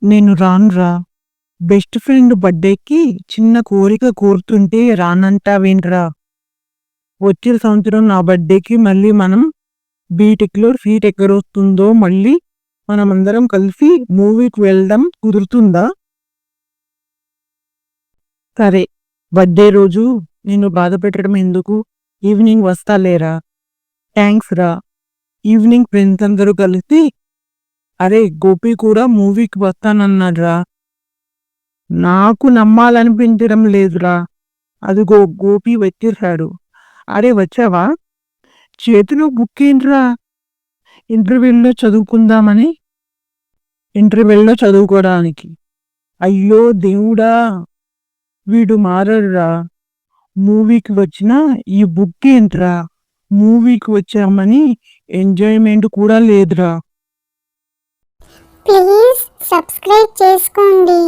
నేను రానురా. Best friend బర్త్‌డేకి చిన్న కోరిక కోరుతుంటే రానంటావేంట్రా? వచ్చే సంవత్సరం నా బర్త్‌డేకి మళ్ళీ మనం బీటెక్‌లో సీట్ ఎక్కడొస్తుందో మళ్ళీ మనమందరం కలిసి మూవీకి వెళ్దాం కుదురుతుందా? సరే. బర్త్‌డే రోజు నిన్ను బాధ పెట్టడం ఎందుకు? ఈవినింగ్ వస్తా లేరా? థాంక్స్ రా. ఈవినింగ్ ఫ్రెండ్స్ అందరూ కలిసి అరే! గోపి కూడా మూవీకి వస్తానన్నాడురా. నాకు నమ్మాలనిపించడం లేదురా. అదిగో గోపి వచ్చేశాడు. అరే! వచ్చావా? చేతిలో బుక్కేంట్రా? ఇంటర్వెల్‌లో చదువుకుందామని? ఇంటర్వెల్‌లో చదువుకోడానికి. అయ్యో దేవుడా! వీడు మారడురా. మూవీకి వచ్చినా ఈ బుక్కేంట్రా? మూవీకి వచ్చామని ఎంజాయ్‌మెంట్ కూడా లేదురా. ప్లీజ్ సబ్స్క్రైబ్ చేసుకోండి.